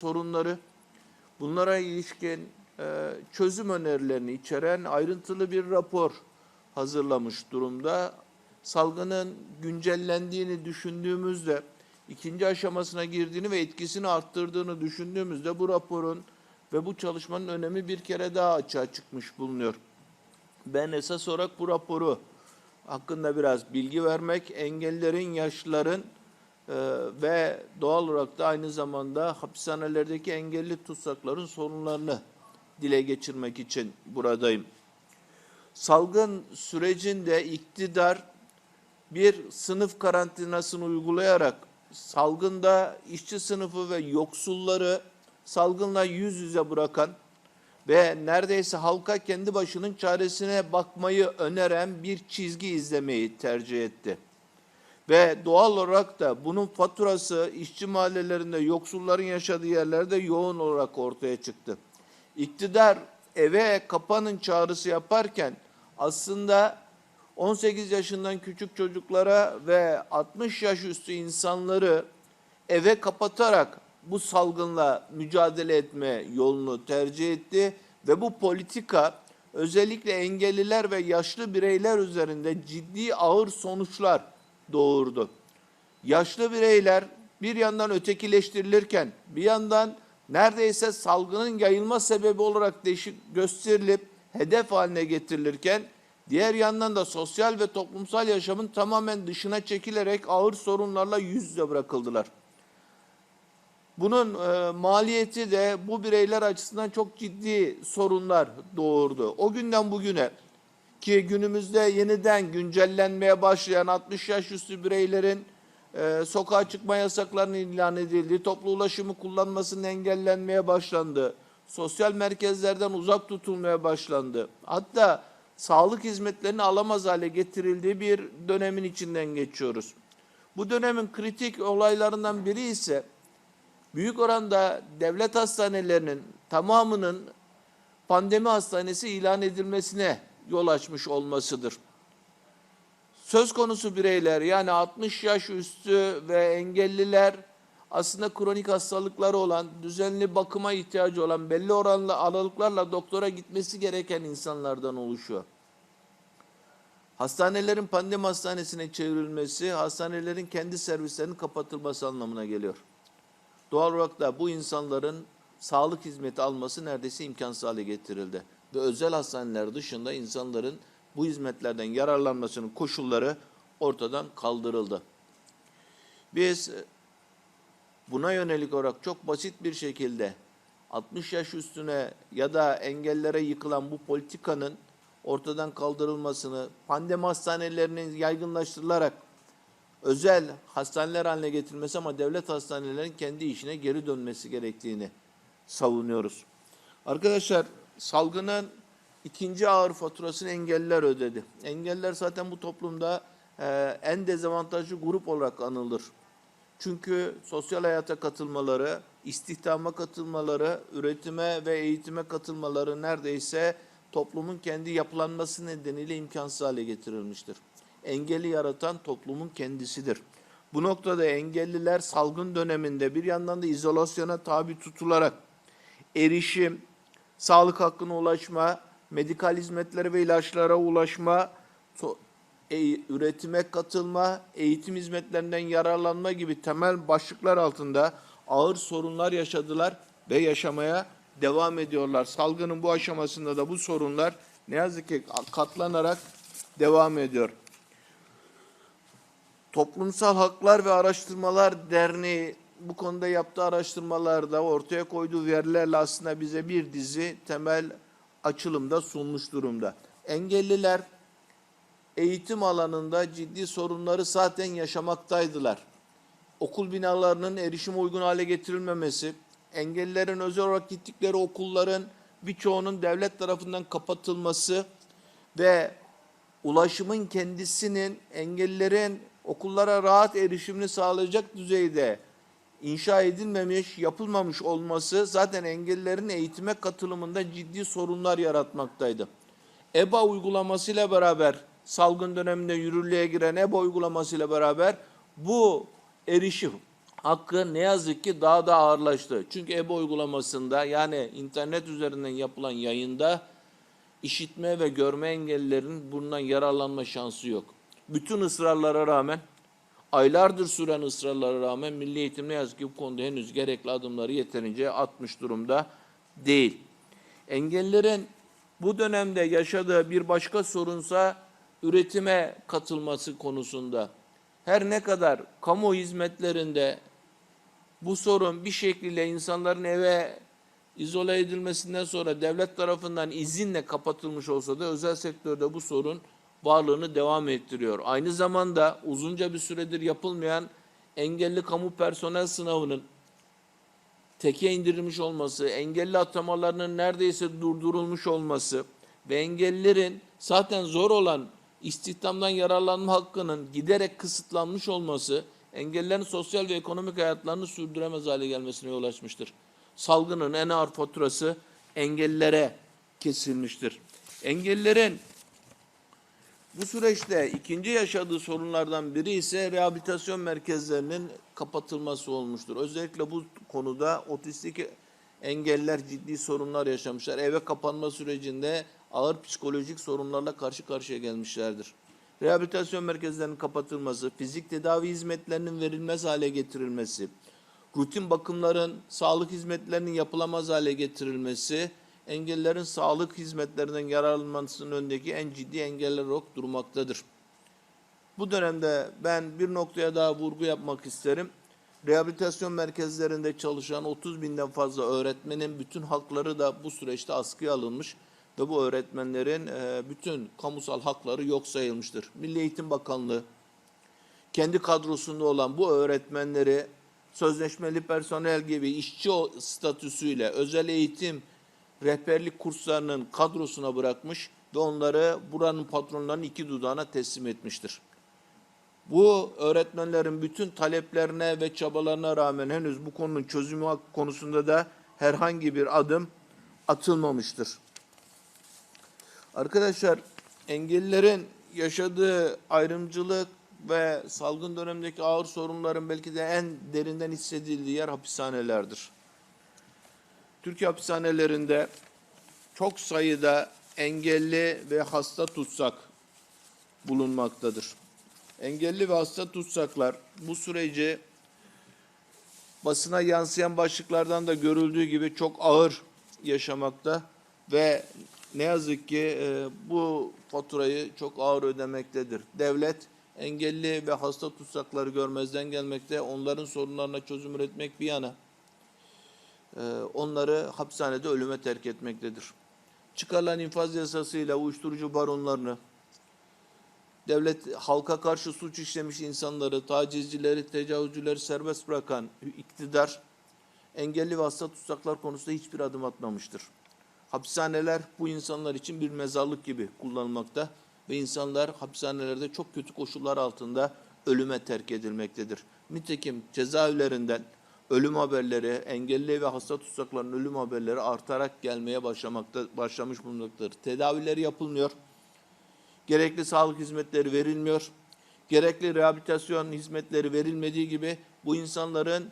sorunları, bunlara ilişkin çözüm önerilerini içeren ayrıntılı bir rapor hazırlamış durumda. Salgının güncellendiğini düşündüğümüzde, ikinci aşamasına girdiğini ve etkisini arttırdığını düşündüğümüzde bu raporun ve bu çalışmanın önemi bir kere daha açığa çıkmış bulunuyor. Ben esas olarak bu raporu hakkında biraz bilgi vermek, engellilerin, yaşlıların ve doğal olarak da aynı zamanda hapishanelerdeki engelli tutsakların sorunlarını dile geçirmek için buradayım. Salgın sürecinde iktidar bir sınıf karantinasını uygulayarak salgında işçi sınıfı ve yoksulları salgınla yüz yüze bırakan ve neredeyse halka kendi başının çaresine bakmayı öneren bir çizgi izlemeyi tercih etti. Ve doğal olarak da bunun faturası işçi mahallelerinde, yoksulların yaşadığı yerlerde yoğun olarak ortaya çıktı. İktidar eve kapanın çağrısı yaparken aslında 18 yaşından küçük çocuklara ve 60 yaş üstü insanları eve kapatarak bu salgınla mücadele etme yolunu tercih etti ve bu politika özellikle engelliler ve yaşlı bireyler üzerinde ciddi ağır sonuçlar doğurdu. Yaşlı bireyler bir yandan ötekileştirilirken bir yandan neredeyse salgının yayılma sebebi olarak gösterilip hedef haline getirilirken diğer yandan da sosyal ve toplumsal yaşamın tamamen dışına çekilerek ağır sorunlarla yüz yüze bırakıldılar. Bunun maliyeti de bu bireyler açısından çok ciddi sorunlar doğurdu. O günden bugüne ki günümüzde yeniden güncellenmeye başlayan 60 yaş üstü bireylerin sokağa çıkma yasaklarının ilan edildiği, toplu ulaşımı kullanmasının engellenmeye başlandı, sosyal merkezlerden uzak tutulmaya başlandı. Hatta sağlık hizmetlerini alamaz hale getirildiği bir dönemin içinden geçiyoruz. Bu dönemin kritik olaylarından biri ise büyük oranda devlet hastanelerinin tamamının pandemi hastanesi ilan edilmesine yol açmış olmasıdır. Söz konusu bireyler yani 60 yaş üstü ve engelliler aslında kronik hastalıkları olan, düzenli bakıma ihtiyacı olan, belli oranlı aralıklarla doktora gitmesi gereken insanlardan oluşuyor. Hastanelerin pandemi hastanesine çevrilmesi, hastanelerin kendi servislerinin kapatılması anlamına geliyor. Doğal olarak da bu insanların sağlık hizmeti alması neredeyse imkansız hale getirildi. Ve özel hastaneler dışında insanların bu hizmetlerden yararlanmasının koşulları ortadan kaldırıldı. Biz buna yönelik olarak çok basit bir şekilde 60 yaş üstüne ya da engellere yıkılan bu politikanın ortadan kaldırılmasını, pandemi hastanelerinin yaygınlaştırılarak özel hastaneler haline getirilmesi ama devlet hastanelerinin kendi işine geri dönmesi gerektiğini savunuyoruz. Arkadaşlar, salgının ikinci ağır faturasını engelliler ödedi. Engelliler zaten bu toplumda en dezavantajlı grup olarak anılır. Çünkü sosyal hayata katılmaları, istihdama katılmaları, üretime ve eğitime katılmaları neredeyse toplumun kendi yapılanması nedeniyle imkansız hale getirilmiştir. Engeli yaratan toplumun kendisidir. Bu noktada engelliler salgın döneminde bir yandan da izolasyona tabi tutularak erişim, sağlık hakkına ulaşma, medikal hizmetlere ve ilaçlara ulaşma, üretime katılma, eğitim hizmetlerinden yararlanma gibi temel başlıklar altında ağır sorunlar yaşadılar ve yaşamaya devam ediyorlar. Salgının bu aşamasında da bu sorunlar ne yazık ki katlanarak devam ediyor. Toplumsal Haklar ve Araştırmalar Derneği bu konuda yaptığı araştırmalarda ortaya koyduğu verilerle aslında bize bir dizi temel açılımda sunmuş durumda. Engelliler eğitim alanında ciddi sorunları zaten yaşamaktaydılar. Okul binalarının erişime uygun hale getirilmemesi, engellilerin özel olarak gittikleri okulların birçoğunun devlet tarafından kapatılması ve ulaşımın kendisinin engellilerin okullara rahat erişimini sağlayacak düzeyde inşa edilmemiş, yapılmamış olması zaten engellilerin eğitime katılımında ciddi sorunlar yaratmaktaydı. EBA uygulamasıyla beraber, salgın döneminde yürürlüğe giren EBA uygulamasıyla beraber bu erişim hakkı ne yazık ki daha da ağırlaştı. Çünkü EBA uygulamasında, yani internet üzerinden yapılan yayında, işitme ve görme engellilerin bundan yararlanma şansı yok. Bütün ısrarlara rağmen, aylardır süren ısrarlara rağmen Milli Eğitim ne yazık ki bu konuda henüz gerekli adımları yeterince atmış durumda değil. Engellilerin bu dönemde yaşadığı bir başka sorunsa üretime katılması konusunda. Her ne kadar kamu hizmetlerinde bu sorun bir şekilde insanların eve izole edilmesinden sonra devlet tarafından izinle kapatılmış olsa da özel sektörde bu sorun varlığını devam ettiriyor. Aynı zamanda uzunca bir süredir yapılmayan engelli kamu personel sınavının teke indirilmiş olması, engelli atamalarının neredeyse durdurulmuş olması ve engellilerin zaten zor olan istihdamdan yararlanma hakkının giderek kısıtlanmış olması, engellilerin sosyal ve ekonomik hayatlarını sürdüremez hale gelmesine yol açmıştır. Salgının en ağır faturası engellilere kesilmiştir. Engellilerin bu süreçte ikinci yaşadığı sorunlardan biri ise rehabilitasyon merkezlerinin kapatılması olmuştur. Özellikle bu konuda otistik engelliler ciddi sorunlar yaşamışlar. Eve kapanma sürecinde ağır psikolojik sorunlarla karşı karşıya gelmişlerdir. Rehabilitasyon merkezlerinin kapatılması, fizik tedavi hizmetlerinin verilmez hale getirilmesi, rutin bakımların, sağlık hizmetlerinin yapılamaz hale getirilmesi, engellilerin sağlık hizmetlerinden yararlanmasının önündeki en ciddi engeller olarak durmaktadır. Bu dönemde ben bir noktaya daha vurgu yapmak isterim. Rehabilitasyon merkezlerinde çalışan 30 binden fazla öğretmenin bütün hakları da bu süreçte askıya alınmış ve bu öğretmenlerin bütün kamusal hakları yok sayılmıştır. Milli Eğitim Bakanlığı kendi kadrosunda olan bu öğretmenleri sözleşmeli personel gibi işçi statüsüyle özel eğitim rehberlik kurslarının kadrosuna bırakmış ve onları buranın patronlarının iki dudağına teslim etmiştir. Bu öğretmenlerin bütün taleplerine ve çabalarına rağmen henüz bu konunun çözümü konusunda da herhangi bir adım atılmamıştır. Arkadaşlar, engellilerin yaşadığı ayrımcılık ve salgın dönemdeki ağır sorunların belki de en derinden hissedildiği yer hapishanelerdir. Türkiye hapishanelerinde çok sayıda engelli ve hasta tutsak bulunmaktadır. Engelli ve hasta tutsaklar bu süreci basına yansıyan başlıklardan da görüldüğü gibi çok ağır yaşamakta ve ne yazık ki bu faturayı çok ağır ödemektedir. Devlet engelli ve hasta tutsakları görmezden gelmekte, onların sorunlarına çözüm üretmek bir yana onları hapishanede ölüme terk etmektedir. Çıkarılan infaz yasasıyla uyuşturucu baronlarını, devlet halka karşı suç işlemiş insanları, tacizcileri, tecavüzcüleri serbest bırakan iktidar, engelli ve hasta tutsaklar konusunda hiçbir adım atmamıştır. Hapishaneler bu insanlar için bir mezarlık gibi kullanılmakta ve insanlar hapishanelerde çok kötü koşullar altında ölüme terk edilmektedir. Nitekim cezaevlerinden ölüm haberleri, engelli ve hasta tutsakların ölüm haberleri artarak gelmeye başlamış bulunmaktadır. Tedavileri yapılmıyor, gerekli sağlık hizmetleri verilmiyor, gerekli rehabilitasyon hizmetleri verilmediği gibi bu insanların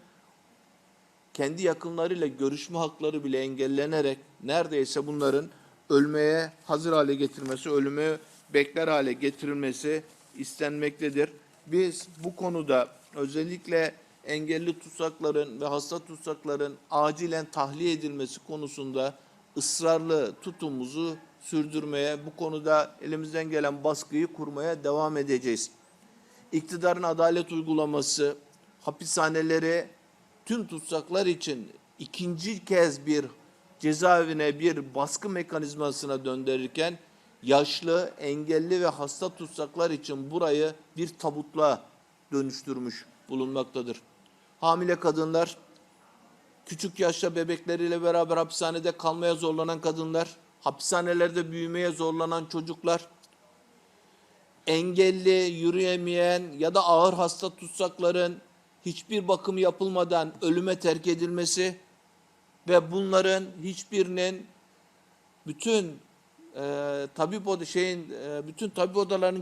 kendi yakınlarıyla görüşme hakları bile engellenerek neredeyse bunların ölmeye hazır hale getirmesi, ölümü bekler hale getirilmesi istenmektedir. Biz bu konuda özellikle engelli tutsakların ve hasta tutsakların acilen tahliye edilmesi konusunda ısrarlı tutumumuzu sürdürmeye, bu konuda elimizden gelen baskıyı kurmaya devam edeceğiz. İktidarın adalet uygulaması, hapishaneleri tüm tutsaklar için ikinci kez bir cezaevine, bir baskı mekanizmasına döndürürken yaşlı, engelli ve hasta tutsaklar için burayı bir tabutluğa dönüştürmüş bulunmaktadır. Hamile kadınlar, küçük yaşta bebekleriyle beraber hapishanede kalmaya zorlanan kadınlar, hapishanelerde büyümeye zorlanan çocuklar, engelli, yürüyemeyen ya da ağır hasta tutsakların hiçbir bakım yapılmadan ölüme terk edilmesi ve bunların hiçbirinin bütün tabip odalarının